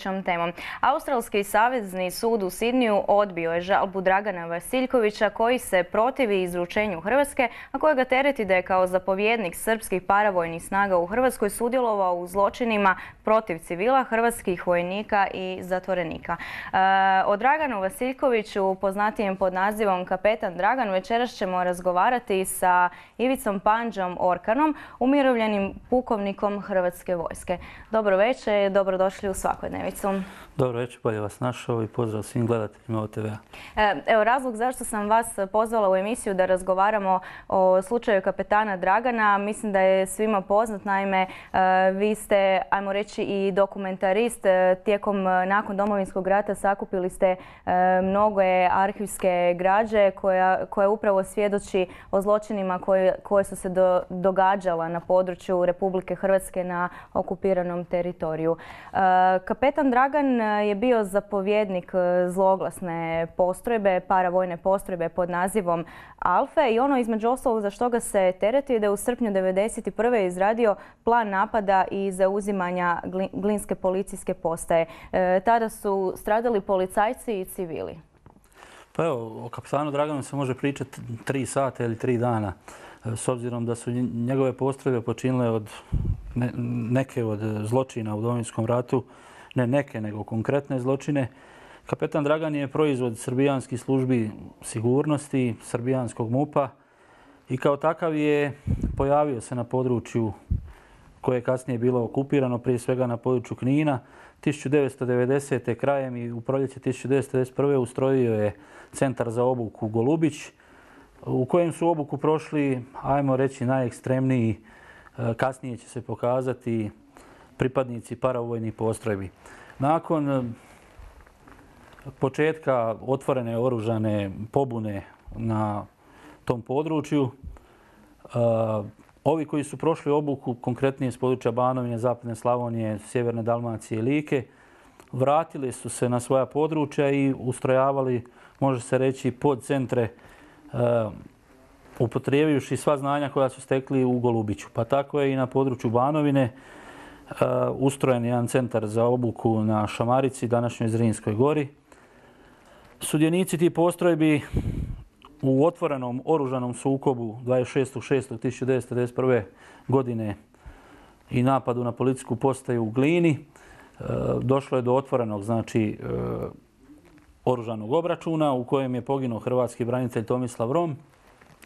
sljedećom temom. Australski savezni sud u Sidniju odbio je žalbu Dragana Vasiljkovića koji se protivi izručenju Hrvatske, a kojega tereti da je kao zapovjednik srpskih paravojnih snaga u Hrvatskoj sudjelovao u zločinima protiv civila, hrvatskih vojnika i zatvorenika. O Draganu Vasiljkoviću, poznatijem pod nazivom Kapetan Dragan, večeras ćemo razgovarati sa Ivicom Pandžom Orkanom, umirovljenim pukovnikom Hrvatske vojske. Dobro večer, dobrodošli u Svakodnevicu. Dobro večer, bolje vas našao i pozdrav svim gledateljima OTV-a. Evo razlog zašto sam vas pozvala u emisiju da razgovaramo o slučaju kapetana Dragana. Mislim da je svima poznat, naime vi ste, ajmo reći, i dokumentarist. Nakon Domovinskog rata sakupili ste mnoge arhivske građe koja upravo svjedoči o zločinima koje su se događala na području Republike Hrvatske na okupiranom teritoriju. Kapetan Dragan je bio zapovjednik zloglasne postrojbe, paravojne postrojbe pod nazivom Alfe i ono između ostalog za što ga se tereti da je u srpnju 1991. izradio plan napada i zauzimanja Glinske policijske postaje. Tada su stradali policajci i civili. Pa evo, o kapetanu Draganu se može pričati 3 sata ili 3 dana. S obzirom da su njegove postrojbe počinile neke od zločina u Domovinskom ratu, ne neke, nego konkretne zločine. Kapetan Dragan je proizvod srbijanskih službi sigurnosti, srbijanskog MUP-a i kao takav je pojavio se na području koje je kasnije bilo okupirano, prije svega na području Knina. 1990. krajem i u proljeće 1991. ustrojio je centar za obuku Golubić, u kojem su obuku prošli, ajmo reći, najekstremniji, kasnije će se pokazati, pripadnici paravojnih postrojbi. Nakon početka otvorene oružane pobune na tom području, ovi koji su prošli obuku, konkretnije s područja Banovine, Zapadne Slavonije, Sjeverne Dalmacije i Like, vratili su se na svoja područja i ustrojavali, može se reći, podcentre, upotrijebivši sva znanja koja su stekli u Golubiću. Pa tako je i na području Banovine ustrojen jedan centar za obuku na Šamarici, današnjoj Zrinskoj gori. Sudionici tih postrojbi u otvorenom oružanom sukobu 26.6.1991. godine i napadu na policijsku postaju u Glini došlo je do otvorenog, znači, oružanog obračuna u kojem je poginuo hrvatski branitelj Tomislav Rom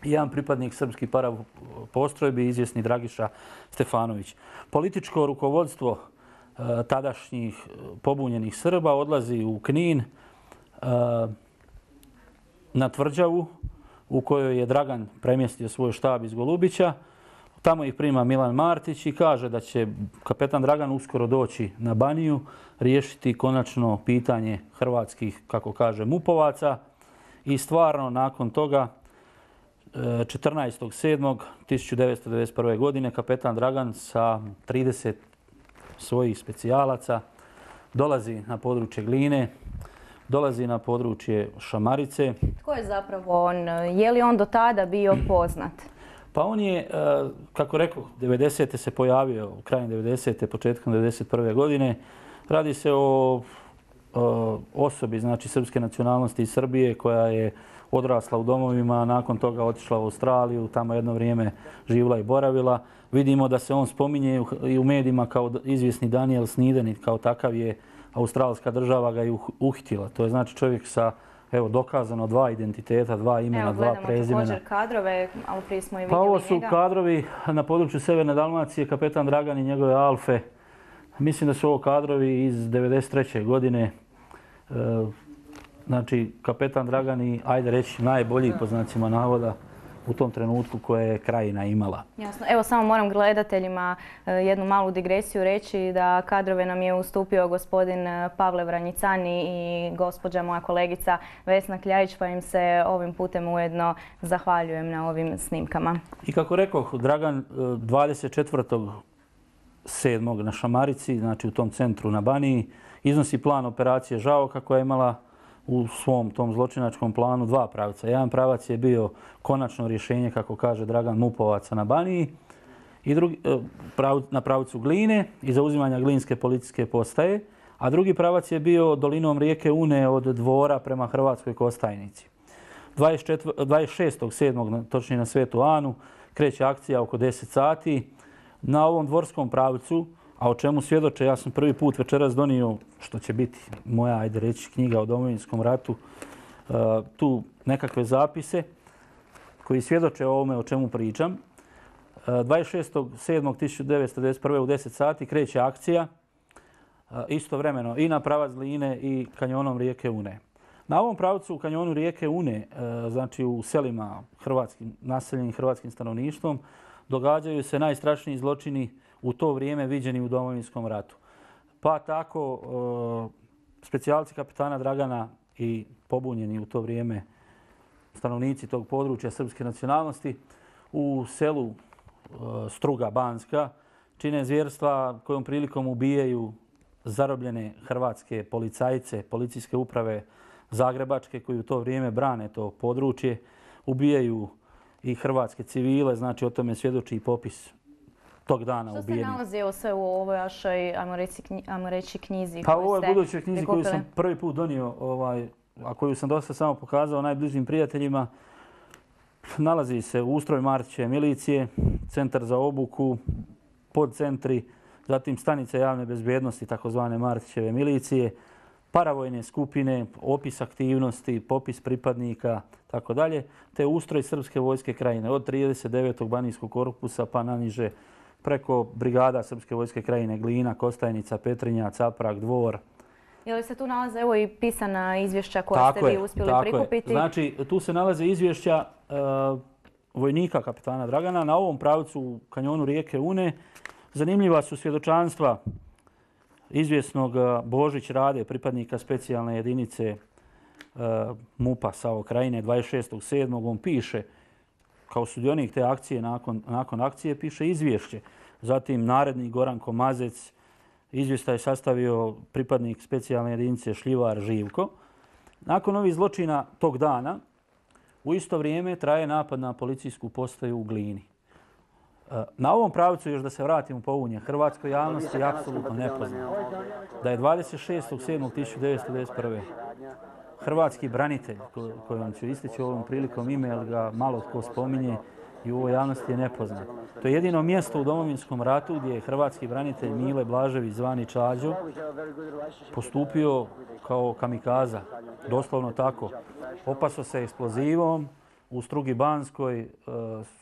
i jedan pripadnik srpskih parapostrojbi, izvjesni Dragiša Stefanović. Političko rukovodstvo tadašnjih pobunjenih Srba odlazi u Knin na tvrđavu u kojoj je Dragan premjestio svoj štab iz Golubića. Tamo ih prima Milan Martić i kaže da će kapetan Dragan uskoro doći na Baniju, riješiti konačno pitanje hrvatskih, kako kaže, MUP-ovaca. I stvarno nakon toga 14.7.1991. godine kapetan Dragan sa 30 svojih specijalaca dolazi na područje Gline, dolazi na područje Šamarice. Tko je zapravo on? Je li on do tada bio poznat? Pa on je, kako rekao, 90. se pojavio, krajem 90. početkom 91. godine. Radi se o osobi, znači, srpske nacionalnosti iz Srbije koja je odrasla u domovima, nakon toga otišla u Australiju, tamo jedno vrijeme živjela i boravila. Vidimo da se on spominje i u medijima kao izvjesni Daniel Sniden, kao takav je australska država ga i uhitila. To je, znači, čovjek sa, evo, dokazano 2 identiteta, 2 imena, 2 prezimena. Evo, gledamo također kadrove, ali prije smo i vidjeli njega. Pa ovo su njega. kadrovi na području Sjeverne Dalmacije, kapetan Dragan i njegove Alfe. Mislim da su ovo kadrovi iz 93. godine. Znači, kapetan Dragan i, ajde reći, najbolji, po znacima navoda, u tom trenutku koje je krajina imala. Jasno. Evo, samo moram gledateljima jednu malu digresiju reći da kadrove nam je ustupio gospodin Pavle Vranjicani i gospođa moja kolegica Vesna Kljajić, pa im se ovim putem ujedno zahvaljujem na ovim snimkama. I kako rekoh, Dragan 24.7. na Šamarici, znači u tom centru na Baniji, iznosi plan operacije Žaoka koja je imala u svom tom zločinačkom planu 2 pravca. Jedan pravac je bio konačno rješenje, kako kaže Dragan, MUP-ovaca na Baniji i drugi na pravcu Gline i zauzimanja Glinske policijske postaje, a drugi pravac je bio dolinom rijeke Une od Dvora prema Hrvatskoj Kostajnici. 26.7. točnije na Svetu Anu kreće akcija oko 10 sati. Na ovom dvorskom pravcu, a o čemu svjedoče, ja sam prvi put večeras donio, što će biti moja, ajde reći, knjiga o Domovinskom ratu, tu nekakve zapise koji svjedoče o ovome o čemu pričam. 26.7.1991. u 10 sati kreće akcija, istovremeno i na pravac Gline i kanjonom rijeke Une. Na ovom pravcu u kanjonu rijeke Une, znači u selima naseljenim hrvatskim stanovništvom, događaju se najstrašniji zločini u to vrijeme viđeni u Domovinskom ratu. Pa tako specijalci kapetana Dragana i pobunjeni u to vrijeme stanovnici tog područja srpske nacionalnosti u selu Struga Banska čine zvjerstva kojom prilikom ubijaju zarobljene hrvatske policajce, policijske uprave Zagrebačke koji u to vrijeme brane to područje, ubijaju i hrvatske civile, znači o tome svjedoči i popis tog dana ubijenih. Što se nalazi sve u ovoj vašoj, ajmo reći, knjizi? Pa u ovoj budućoj knjizi koju sam prvi put donio, a koju sam dosta samo pokazao najbližim prijateljima, nalazi se ustroj Martićeve milicije, centar za obuku, podcentri, zatim stanice javne bezbjednosti, takozvane Martićeve milicije, paravojne skupine, opis aktivnosti, popis pripadnika, tako dalje, te ustroj Srpske vojske krajine od 39. Banijskog korpusa pa naniže preko brigada Srpske vojske krajine Glina, Kostajnica, Petrinja, Caprag, Dvor. Je li se tu nalaze evo i pisana izvješća koja ste vi uspjeli prikupiti? Znači, tu se nalaze izvješća vojnika kapetana Dragana na ovom pravcu u kanjonu rijeke Une. Zanimljiva su svjedočanstva izvjesnog Božić Rade, pripadnika specijalne jedinice MUP-a Sao Krajine 26.7. On piše, kao sudionik te akcije, nakon akcije, piše izvješće. Zatim narednik Goranko Mazec, izvještaj je sastavio pripadnik specijalne jedinice Šljivar Živko. Nakon ovih zločina tog dana, u isto vrijeme traje napad na policijsku postaju u Glini. Na ovom pravcu, još da se vratimo po Unje, hrvatskoj javnosti je apsolutno nepoznato da je 26.7.1991. hrvatski branitelj, kojom ću istići ovom prilikom ime, jer ga malo tko spominje i u ovoj javnosti je nepoznat. To je jedino mjesto u Domovinskom ratu gdje je hrvatski branitelj Mile Blažević, zvani Čađo, postupio kao kamikaza, doslovno tako. Opasao se eksplozivom u Strugi Banskoj,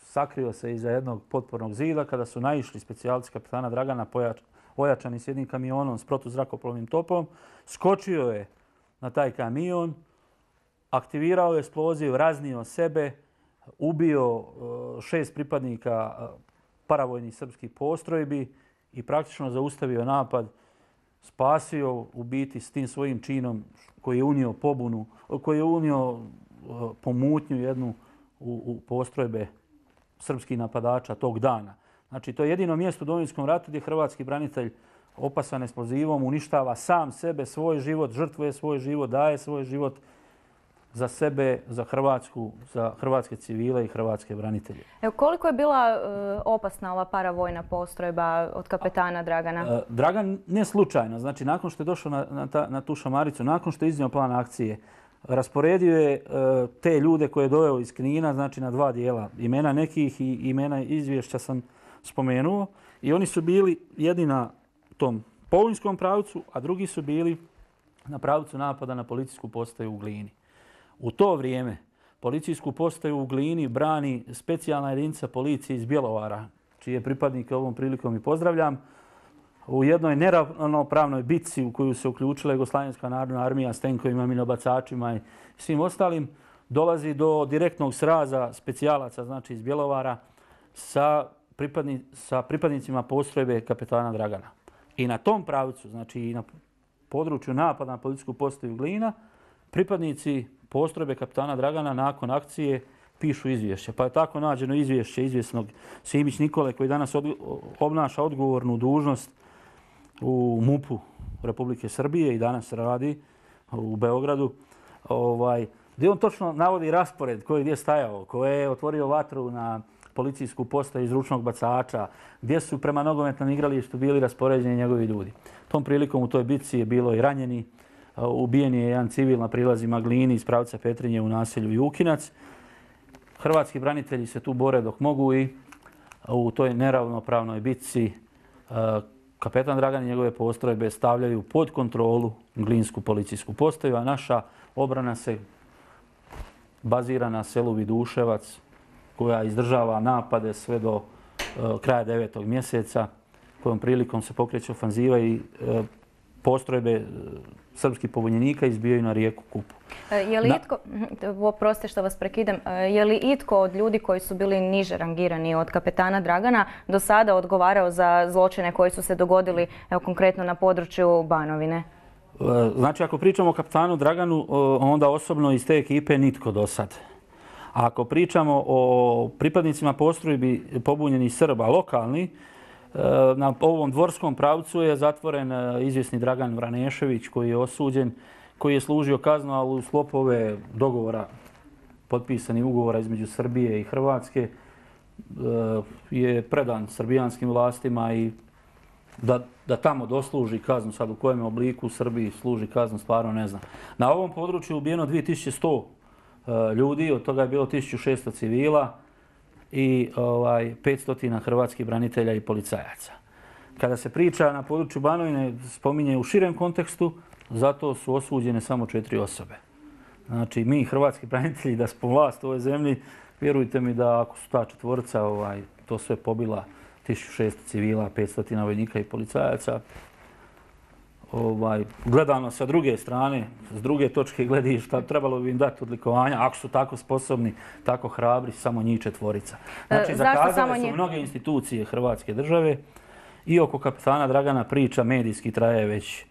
sakrio se iza jednog potpornog zida kada su naišli specijalci kapetana Dragana ojačani s jednim kamionom s protuzrakoplovnim topom. Skočio je na taj kamion, aktivirao je eksploziv, raznio sebe, ubio 6 pripadnika paravojnih srpskih postrojbi i praktično zaustavio napad, spasio u biti s tim svojim činom koji je unio pobunu, koji je unio pomutnju jednu u postrojbe srpskih napadača tog dana. Znači, to je jedino mjesto u Domovinskom ratu gdje hrvatski branitelj opasan eksplozivom uništava sam sebe, svoj život, žrtvuje svoj život, daje svoj život za sebe, za Hrvatsku, za hrvatske civile i hrvatske branitelje. Evo, koliko je bila opasna ova paravojna postrojba od kapetana Dragana? Dragan ne slučajno, znači nakon što je došao na tu šamaricu, nakon što je iznio plan akcije, rasporedio je te ljude koje je doveo iz Knina, znači na 2 dijela. Imena nekih i imena izvješća sam spomenuo. I oni su bili jedni na tom povinskom pravcu, a drugi su bili na pravcu napada na policijsku postaju u Glini. U to vrijeme policijsku postaju u Glini brani specijalna jedinica policije iz Bjelovara, čije pripadnike ovom prilikom i pozdravljam. U jednoj neravnopravnoj bitci u koju se uključila Jugoslavenska narodna armija s tenkovima, minobacačima i svim ostalim, dolazi do direktnog sraza specijalaca, znači iz Bjelovara, sa pripadnicima postrojbe kapetana Dragana. I na tom pravcu, znači i na području napada na policijsku postaju Glina, pripadnici postrojbe kapetana Dragana nakon akcije pišu izvješće. Pa je tako nađeno izvješće izvjesnog Simić Nikole koji danas obnaša odgovornu dužnost u MUP-u Republike Srbije i danas radi u Beogradu, gdje on točno navodi raspored koji je gdje stajao, ko je otvorio vatru na policijsku postaju iz ručnog bacača, gdje su prema nogometnom igralištu bili raspoređeni njegovi ljudi. Tom prilikom u toj bitci je bilo i ranjeni. Ubijen je jedan civil na prilazima Glini iz pravca Petrinje u naselju Jukinac. Hrvatski branitelji se tu bore dok mogu i u toj neravnopravnoj bitci kapetan Dragan i njegove postrojbe stavljaju pod kontrolu Glinsku policijsku postaju, a naša obrana se bazira na selu Viduševac, koja izdržava napade sve do kraja 9. mjeseca, kojom prilikom se pokreće ofanziva i postrojbe srpskih pobunjenika izbijaju na rijeku Kupu. Je li itko, oprostite što vas prekidam, je li itko od ljudi koji su bili niže rangirani od kapetana Dragana do sada odgovarao za zločine koji su se dogodili konkretno na području Banovine? Znači, ako pričamo o kapetanu Draganu, onda osobno iz te ekipe nitko do sad. A ako pričamo o pripadnicima postrojbi pobunjenih Srba lokalni, na ovom dvorskom pravcu je zatvoren izvjesni Dragan Vranešević koji je osuđen, koji je služio kaznu, ali u sklopu ove dogovora, potpisani ugovora između Srbije i Hrvatske, je predan srbijanskim vlastima i da tamo dosluži kaznu, sad u kojem obliku u Srbiji služi kaznu, stvarno ne znam. Na ovom području je ubijeno 2100 ljudi, od toga je bilo 1600 civila i 500 hrvatskih branitelja i policajaca. Kada se priča na području Banovine, spominje u širem kontekstu, zato su osuđene samo 4 osobe. Znači, mi, hrvatski branitelji, da smo vlast u ovoj zemlji, vjerujte mi da ako su ta četvorca to sve pobila, 1600 civila, 500 vojnika i policajaca, gledano sa druge strane, s druge točke gledišta, trebalo bi im dati odlikovanja, ako su tako sposobni, tako hrabri, samo njih četvorica. Znači, zakazale su mnoge institucije Hrvatske države i oko kapetana Dragana priča medijski traje već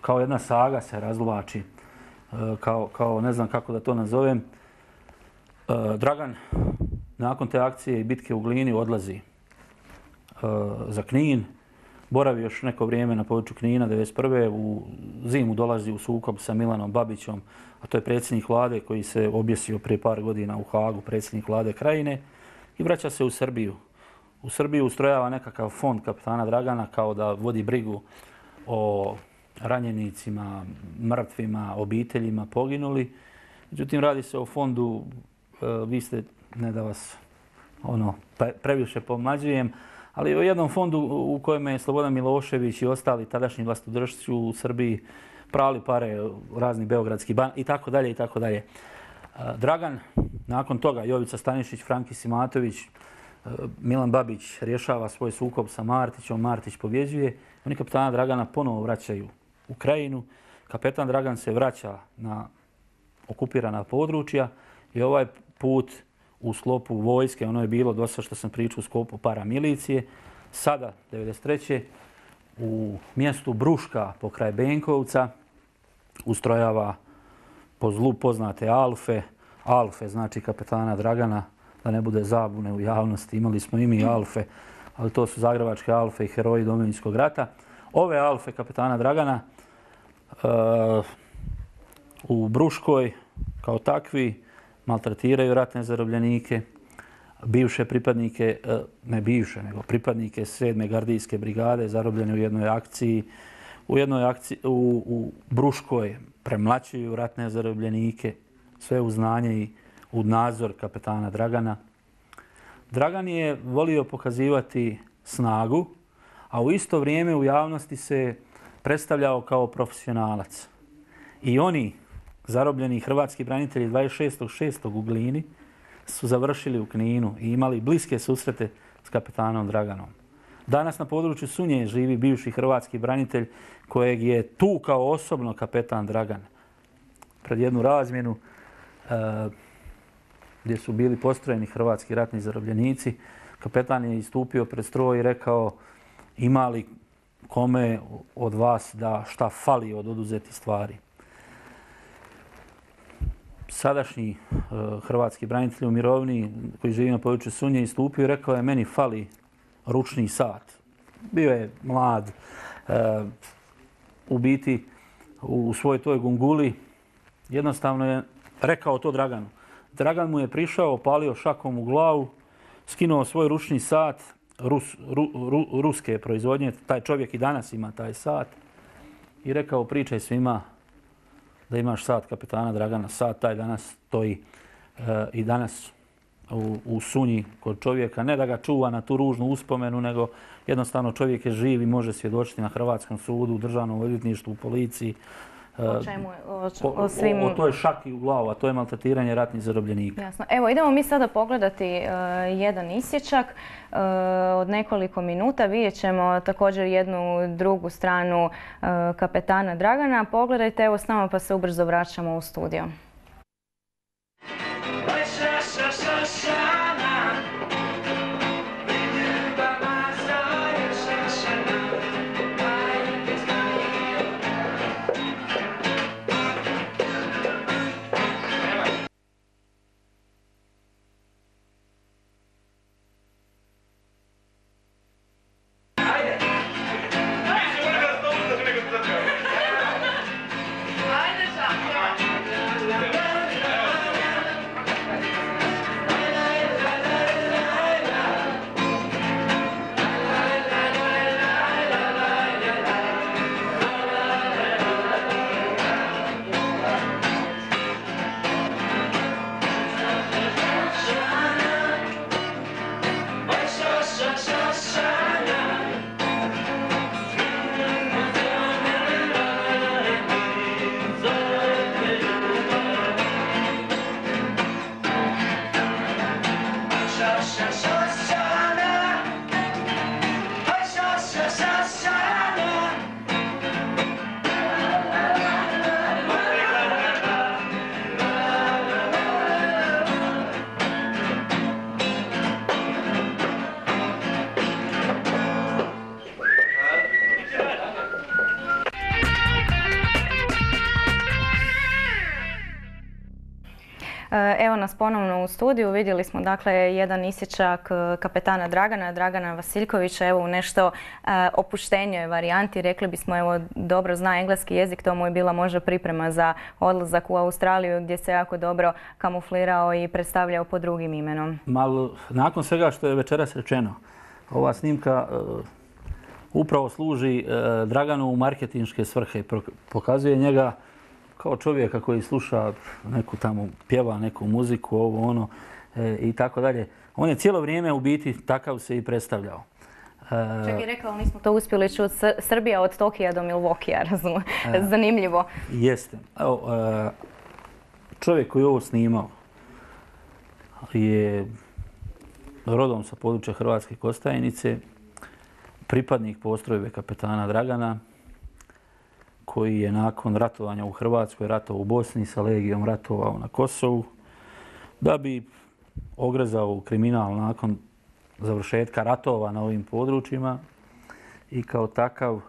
kao jedna saga se razvlači, kao ne znam kako da to nazovem. Dragan nakon te akcije i bitke u Glini odlazi za Knin. Boravi još neko vrijeme na području Knina, 1991. U zimu dolazi u sukob sa Milanom Babićom, a to je predsjednik vlade koji se objesio prije par godina u Hagu, predsjednik vlade Krajine, i vraća se u Srbiju. U Srbiji ustrojava nekakav fond kapetana Dragana kao da vodi brigu o ranjenicima, mrtvima, obiteljima, poginuli. Međutim, radi se o fondu, vi ste, ne da vas previše pomlađujem, ali o jednom fondu u kojem je Slobodan Milošević i ostali tadašnji vlastodržci u Srbiji prali pare, razni beogradski ban i tako dalje i tako dalje. Dragan, nakon toga Jovica Stanišić, Franki Simatović, Milan Babić rješava svoj sukob sa Martićom, Martić pobjeđuje. Oni kapetana Dragana ponovo vraćaju u Krajinu. Kapetan Dragan se vraća na okupirana područja i ovaj put u sklopu vojske, ono je bilo dosta što sam pričao u sklopu paramilicije. Sada, 1993. u mjestu Bruška pokraj Benkovca ustrojava po zlu poznate Alfe. Alfe znači kapetana Dragana, da ne bude zabune u javnosti. Imali smo i mi Alfe, ali to su zagrebačke Alfe i heroji Domovinskog rata. Ove Alfe kapetana Dragana u Bruškoj kao takvi maltretiraju ratne zarobljenike, bivše pripadnike, ne bivše, nego pripadnike 7. gardijske brigade zarobljene u jednoj akciji. U Bruškoj premlaćuju ratne zarobljenike, sve u znanje i u nadzor kapetana Dragana. Dragan je volio pokazivati snagu, a u isto vrijeme u javnosti se predstavljao kao profesionalac. I oni, zarobljeni hrvatski branitelji 26.6. u Glini, su završili u Kninu i imali bliske susrete s kapetanom Draganom. Danas na području Sunje živi bivši hrvatski branitelj kojeg je tukao osobno kapetan Dragan. Pred jednu razmjenu gdje su bili postrojeni hrvatski ratni zarobljenici, kapetan je istupio pred stroj i rekao: ima li kome od vas da šta fali od oduzetih stvari? Sadašnji hrvatski branitelj u mirovini koji živi na području Sunje istupio i rekao je: meni fali ručni sat. Bio je mlad, u biti u svojoj toj gunguli. Jednostavno je rekao to Draganu. Dragan mu je prišao, opalio šakom u glavu, skinuo svoj ručni sat ruske proizvodnje, taj čovjek i danas ima taj sat, i rekao pričaj svima da imaš sat kapetana Dragana. Sat taj danas stoji i danas u sunji kod čovjeka. Ne da ga čuva na tu ružnu uspomenu, nego jednostavno čovjek je živ i može svjedočiti na hrvatskom sudu, u državnom odvjetništvu, u policiji. O čemu? O svim... O toj šaki u glavu, a to je maltretiranje ratnih zarobljenika. Jasno. Evo, idemo mi sada pogledati jedan isječak od nekoliko minuta. Vidjet ćemo također jednu drugu stranu kapetana Dragana. Pogledajte evo s nama pa se ubrzo vraćamo u studio. Evo nas ponovno u studiju. Vidjeli smo dakle jedan isječak kapetana Dragana Vasiljkovića, evo u nešto opuštenjoj varijanti. Rekli bismo, evo, dobro zna engleski jezik, to mu je bila možda priprema za odlazak u Australiju gdje se jako dobro kamuflirao i predstavljao pod drugim imenom. Nakon svega što je večeras rečeno, ova snimka upravo služi Draganu u marketinške svrhe. Pokazuje njega kao čovjeka koji sluša neku tamo, pjeva neku muziku, ovo ono i tako dalje. On je cijelo vrijeme u biti takav se i predstavljao. Čak i rekao, nismo to uspjeli čuti, Srbija od Tokija do Milwaukeea, razumije. Zanimljivo. Jeste. Čovjek koji je ovo snimao je rodom sa područja Hrvatske Kostajnice, pripadnik postrojbe kapetana Dragana, koji je nakon ratovanja u Hrvatskoj ratovao u Bosni, sa legijom ratovao na Kosovu, da bi ogrezao u kriminal nakon završetka ratova na ovim područjima i kao takav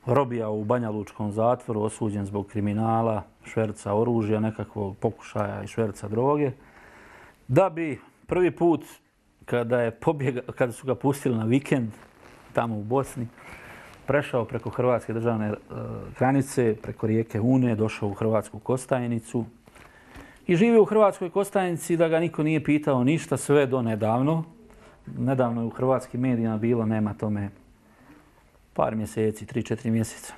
robijao u Banja Lučkom zatvoru, osuđen zbog kriminala, šverca oružja, nekakvog pokušaja i šverca droge, da bi prvi put kada su ga pustili na vikend tamo u Bosni, prešao preko hrvatske državne granice, preko rijeke Une, došao u Hrvatsku Kostajnicu i živio u Hrvatskoj Kostajnici da ga niko nije pitao ništa sve do nedavno. Nedavno je u hrvatskim medijima bilo, nema tome par mjeseci, 3-4 mjeseca,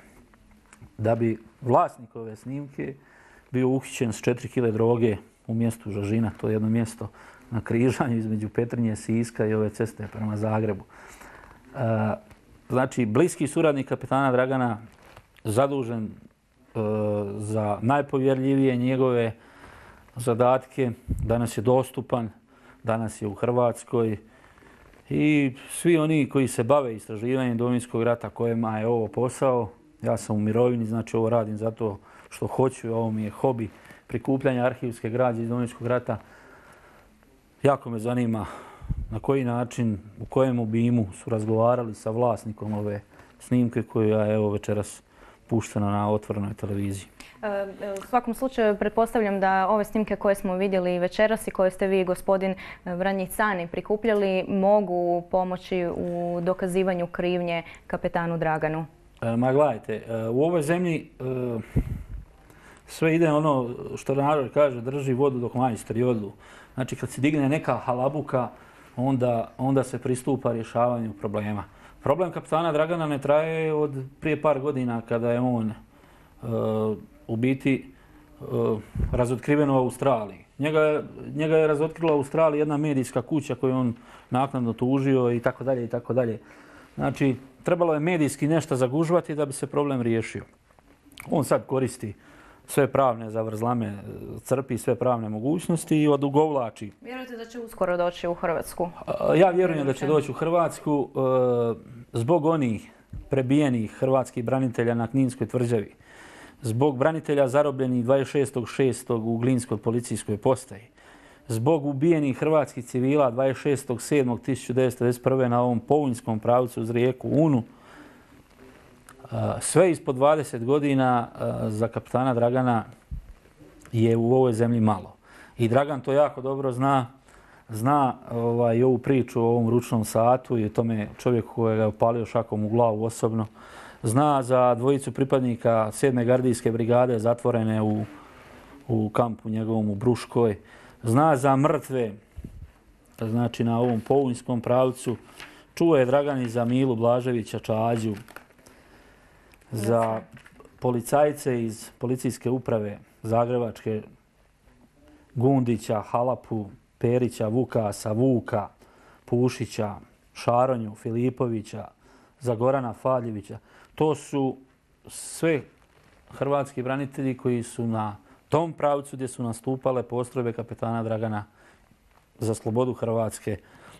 da bi vlasnik ove snimke bio uhićen s 4 kg droge u mjestu Žažina. To je jedno mjesto na križanju između Petrinje, Siska i ove ceste prema Zagrebu. Znači, bliski suradnik kapetana Dragana, zadužen za najpovjerljivije njegove zadatke, danas je dostupan, danas je u Hrvatskoj i svi oni koji se bave istraživanjem Domovinskog rata, kojima je ovo posao, ja sam u mirovini, znači ovo radim zato što hoću, ovo mi je hobi prikupljanja arhivske građe iz Domovinskog rata. Jako me zanima na koji način, u kojem obimu su razgovarali sa vlasnikom ove snimke koja je evo večeras puštena na otvorenoj televiziji. U svakom slučaju, pretpostavljam da ove snimke koje smo vidjeli večeras i koje ste vi, gospodin Vranjicani, prikupljali, mogu pomoći u dokazivanju krivnje kapetanu Draganu. Ma gledajte, u ovoj zemlji sve ide ono što narod kaže, drži vodu dok majstori odlu. Znači, kad se digne neka halabuka, onda se pristupa rješavanju problema. Problem kapetana Dragana ne traje od prije par godina kada je on u biti razotkriven u Australiji. Njega je razotkrila u Australiji jedna medijska kuća koju on naknadno tužio i tako dalje i tako dalje. Znači, trebalo je medijski nešto zagužvati da bi se problem riješio. On sad koristi sve pravne zavrzlame, crpi sve pravne mogućnosti i odugovlači. Vjerujete da će uskoro doći u Hrvatsku? Ja vjerujem da će doći u Hrvatsku zbog onih prebijenih hrvatskih branitelja na Kninskoj tvrđavi, zbog branitelja zarobljenih 26.6. u Glinskoj policijskoj postaji, zbog ubijenih hrvatskih civila 26.7.1991. na ovom pounjskom pravcu uz rijeku Unu. Sve ispod 20 godina za kapetana Dragana je u ovoj zemlji malo. I Dragan to jako dobro zna. Zna i ovu priču o ovom ručnom satu i o tome čovjeku koji ga je opalio šakom u glavu osobno. Zna za dvojicu pripadnika 7. gardijske brigade zatvorene u kampu njegovom u Bruškoj. Zna za mrtve, znači na ovom pounjskom pravcu. Čuo je Dragan i za Milu Blaževića Čađu, za policajce iz policijske uprave Zagrebačke, Gundića, Halapu, Perića, Vukasa, Vuka, Pušića, Šaronju, Filipovića, za Gorana Faljevića. To su sve hrvatski branitelji koji su na tom pravcu gdje su nastupale postrojbe kapetana Dragana za slobodu Hrvatske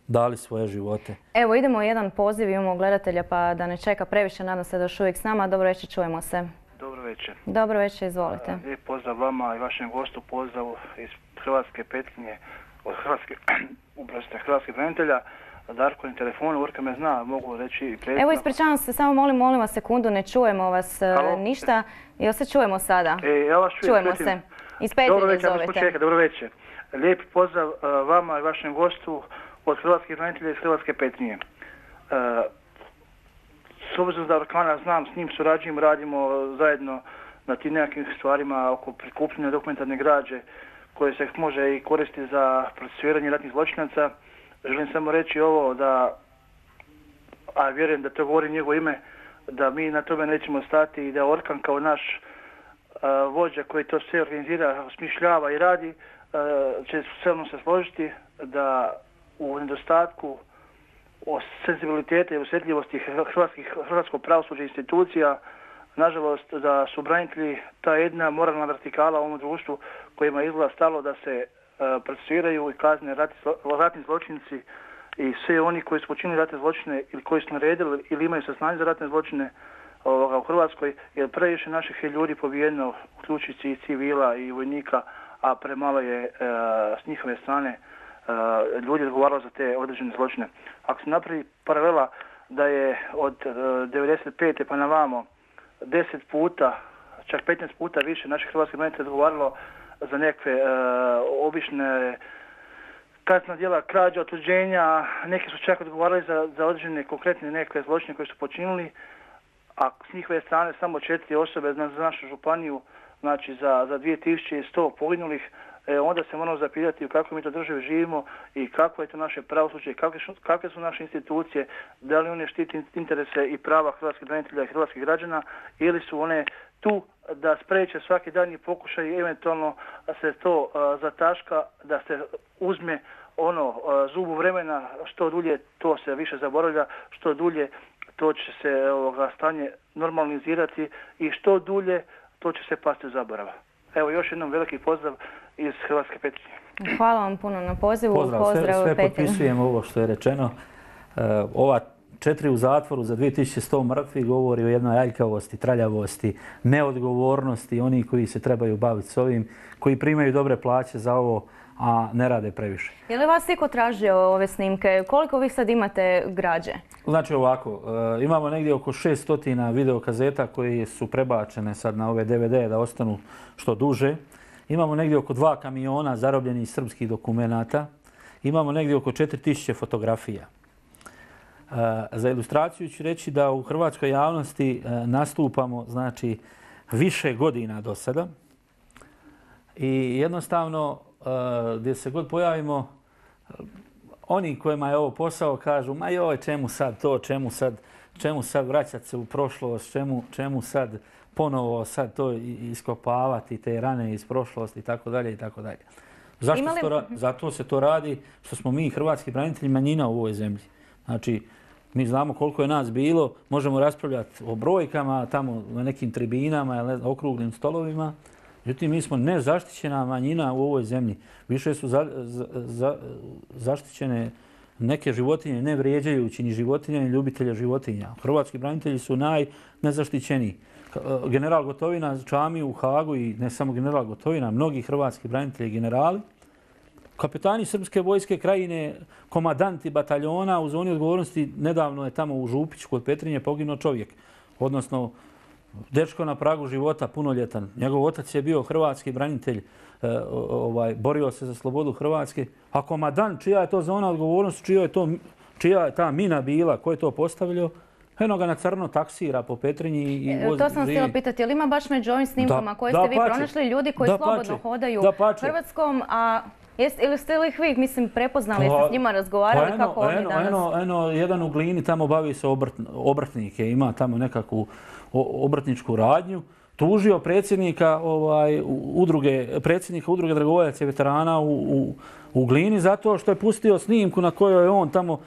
dali svoje živote. Evo, idemo jedan poziv, imamo gledatelja pa da ne čeka previše, nadam se da još uvijek s nama. Dobro večer, čujemo se. Dobro večer. Dobro večer, izvolite. Lijep pozdrav vama i vašem gostu, pozdrav iz Hrvatske Petrinje, od hrvatskih branitelja. Darko, na telefonu, Urka me zna, mogu reći i predsjedno. Evo, ispričavam se, samo molim vas sekundu, ne čujemo vas ništa. Jel se čujemo sada? Ja vas čujem. Čujemo se. Iz Petrinje zovete. Dobro večer. Lijep pozdrav vama i vašem gostu od hrvatskih branitelja iz Hrvatske Petrinje. S obzirom da Orkana znam, s njim surađujem, radimo zajedno na tim nekakvim stvarima oko prikupljanja dokumentarne građe koje se može i koristiti za procesuiranje ratnih zločinaca. Želim samo reći ovo da, a vjerujem da to govori njegovo ime, da mi na tome nećemo stati i da Orkan kao naš vođa koji to sve organizira, osmišljava i radi, će sve se složiti da u nedostatku senzibiliteta i osjetljivosti hrvatskog pravosuđa institucija, nažalost da su branitelji ta jedna moralna vertikala u ovom društvu kojima je izgleda stalo da se procesuiraju i kazne ratni zločinci i sve oni koji su počinili ratne zločine ili koji su naredili ili imaju saznanje za ratne zločine u Hrvatskoj, jer previše naših je ljudi pobijeno, uključujući i civila i vojnika, a premalo je s njihove strane ljudi odgovaralo za te određene zločine. Ako se napravi paralela da je od 95. pa na vamo 10 puta, čak 15 puta više naših hrvatskih branitelja odgovaralo za nekakve obične kaznena djela, krađa, otuđenja, neki su čak odgovarali za određene konkretne nekakve zločine koje su počinili, a s njihove strane samo 4 osobe za našu županiju, znači za 2100 poginulih, onda se moramo zapitati u kakvoj mi to državi živimo i kako je to naše pravosuđe, kakve su naše institucije, da li one štiti interese i prava hrvatskih branitelja i hrvatskih građana ili su one tu da spriječe svaki danji pokušaj i eventualno se to zataška, da se uzme zubu vremena, što dulje to se više zaboravlja, što dulje to će se stanje normalizirati i što dulje to će se pasti u zaborava. Evo još jednom veliki pozdrav iz Hrvatske Petrinje. Hvala vam puno na pozivu. Pozdrav, sve potpisujem ovo što je rečeno. Ova 4 u zatvoru za 2100 mrtvi govori o jednoj aljkavosti, traljavosti, neodgovornosti onih koji se trebaju baviti s ovim, koji primaju dobre plaće za ovo, a ne rade previše. Je li vas iko tražio ove snimke? Koliko vi sad imate građe? Znači ovako, imamo negdje oko 600 videokazeta koji su prebačene sad na ove DVD da ostanu što duže. Imamo negdje oko 2 kamiona zarobljenih srpskih dokumenata. Imamo negdje oko 4000 fotografija. Za ilustraciju ću reći da u hrvatskoj javnosti nastupamo znači više godina do sada i jednostavno gdje se god pojavimo oni kojima je ovo posao kažu, ma joj, čemu sad to, čemu sad vraćati se u prošlost, čemu sad ponovo sad to iskopavati, te rane iz prošlosti i tako dalje i tako dalje. Zato se to radi što smo mi hrvatski branitelji manjina u ovoj zemlji. Znači, mi znamo koliko je nas bilo, možemo raspravljati o brojkama tamo na nekim tribinama ili okruglim stolovima. Međutim, mi smo nezaštićena manjina u ovoj zemlji. Više su zaštićene neke životinje, ne vrijeđajući ni životinja ni ljubitelja životinja. Hrvatski branitelji su najnezaštićeniji. General Gotovina čami u Hagu i ne samo general Gotovina, mnogi hrvatski branitelji i generali, kapetani Srpske vojske Krajine, komadanti bataljona u zoni odgovornosti, nedavno je tamo u Župiću kod Petrinje poginuo čovjek, odnosno dečko na pragu života, punoljetan. Njegov otac je bio hrvatski branitelj, borio se za slobodu Hrvatske. A komadant, čija je to zona odgovornosti, čija je ta mina bila, ko je to postavljao, eno ga na crno taksira po Petrinji i vozi. To sam vas htjela pitati, je li ima baš među ovim snimkama koje ste vi pronašli ljudi koji slobodno hodaju Hrvatskom, a ili ste li ih vi, mislim, prepoznali, jeste s njima razgovarali kako oni danas? Eno, jedan u Glini tamo bavi se obrtnike, ima tamo nekakvu obrtničku radnju, tužio predsjednika udruge dragovoljaca i veterana u Glini zato što je pustio snimku na kojoj je on tamo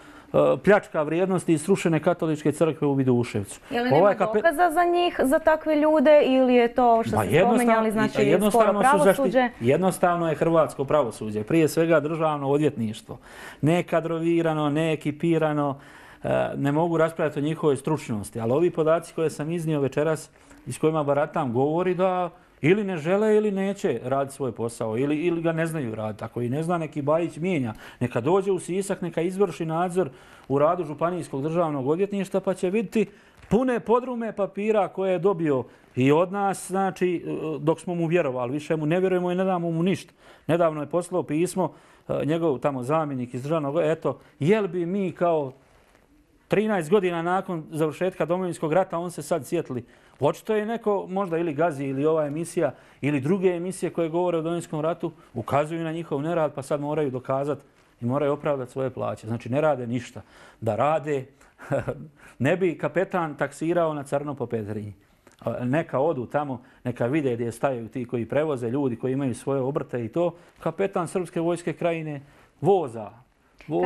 pljačka vrijednosti iz srušene katoličke crkve u Viduševcu. Je li nema dokaza za njih, za takve ljude, ili je to što ste spomenjali, znači sporo pravosuđe? Jednostavno je hrvatsko pravosuđe, prije svega državno odvjetništvo. Ne kadrovirano, ne ekipirano, ne mogu raspravljati o njihovoj stručnosti, ali ovi podaci koje sam iznio večeras i s kojima baratam govori da ili ne žele ili neće raditi svoj posao ili ga ne znaju raditi. Ako i ne zna, neki Bajić mijenja. Neka dođe u Sisak, neka izvrši nadzor u radu Županijskog državnog odvjetništva pa će vidjeti pune podrume papira koje je dobio i od nas, znači, dok smo mu vjerovali. Više mu ne vjerujemo i ne damo mu ništa. Nedavno je poslao pismo njegov tamo zamjenik iz državnog, eto, jel bi mi kao 13 godina nakon završetka Domovinskog rata, on se sad sjetili. Očito je neko, možda ili Gazi ili ova emisija ili druge emisije koje govore o Domovinskom ratu, ukazuju na njihov nerad pa sad moraju dokazati i moraju opravdati svoje plaće. Znači ne rade ništa. Da rade, ne bi kapetan taksirao na crno po Petrinji. Neka odu tamo, neka vide gdje staju ti koji prevoze, ljudi koji imaju svoje obrte i to. Kapetan Srpske vojske Krajine voza.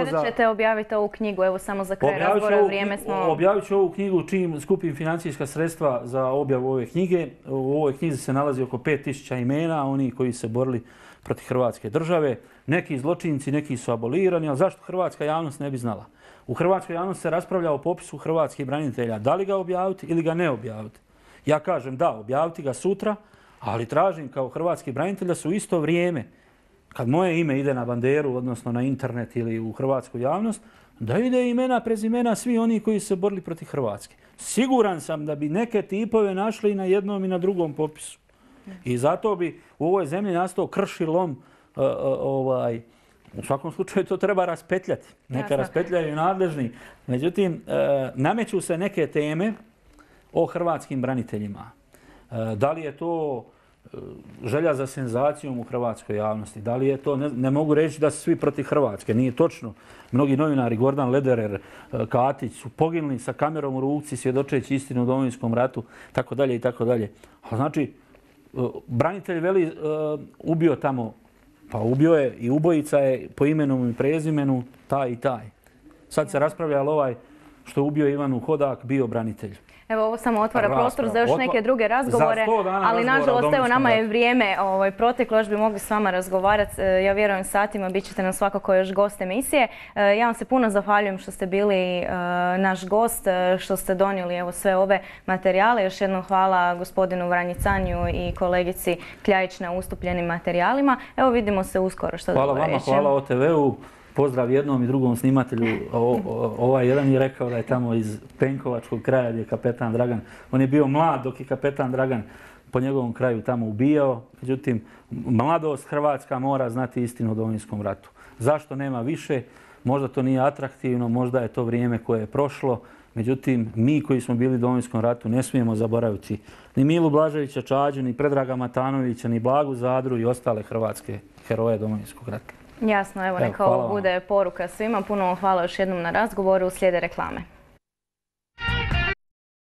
Kada ćete objaviti ovu knjigu? Evo samo za kraj razgovora, vrijeme smo... Objavit ću ovu knjigu čim skupim financijska sredstva za objavu ove knjige. U ovoj knjizi se nalazi oko 5000 imena, oni koji se borili protiv Hrvatske države. Neki zločinci, neki su abolirani, ali zašto hrvatska javnost ne bi znala? U hrvatskoj javnosti se raspravlja o popisu hrvatskih branitelja. Da li ga objaviti ili ga ne objaviti? Ja kažem da, objaviti ga sutra, ali tražim kao hrvatski branitelj da su isto vrijeme kad moje ime ide na banderu, odnosno na internet ili u hrvatsku javnost, da ide imena, prezimena svi oni koji su se borili protiv Hrvatske. Siguran sam da bi neke tipove našli i na jednom i na drugom popisu. I zato bi u ovoj zemlji nastao kršilom. U svakom slučaju to treba raspetljati. Neka raspetljaju nadležni. Međutim, nameću se neke teme o hrvatskim braniteljima. Da li je to želja za senzacijom u hrvatskoj javnosti? Da li je to, ne mogu reći da su svi protiv Hrvatske, nije točno. Mnogi novinari, Gordan Lederer, Katić, su poginuli sa kamerom u ruci svjedočeći istinu u Domovinskom ratu, tako dalje i tako dalje. A znači, branitelj veli ubio tamo, pa ubio je i ubojica je po imenu i prezimenu taj i taj. Sad se raspravlja ovaj što je ubio Ivanu Hodak bio branitelj. Evo, ovo samo otvara prostor za još neke druge razgovore, ali nažalost, evo, nama je vrijeme proteklo, još bi mogli s vama razgovarati. Ja vjerujem satima, bit ćete nam svakako još gost emisije. Ja vam se puno zahvaljujem što ste bili naš gost, što ste donijeli evo sve ove materijale. Još jednom hvala gospodinu Vranjicanju i kolegici Kljajić na ustupljenim materijalima. Evo, vidimo se uskoro. Hvala vama, hvala OTV-u. Pozdrav jednom i drugom snimatelju. Ovaj jedan je rekao da je tamo iz Penkovačkog kraja gdje je kapetan Dragan. On je bio mlad dok je kapetan Dragan po njegovom kraju tamo ubijao. Međutim, mladost hrvatska mora znati istinu o Domovinskom ratu. Zašto nema više? Možda to nije atraktivno, možda je to vrijeme koje je prošlo. Međutim, mi koji smo bili u Domovinskom ratu ne smijemo zaboraviti ni Milu Blaževića Čađu, ni Predraga Matanovića, ni Blagu Zadru i ostale hrvatske heroje Domovinskog rata. Jasno, evo neka ovo bude poruka svima. Puno vam hvala još jednom na razgovoru. Slijede reklame.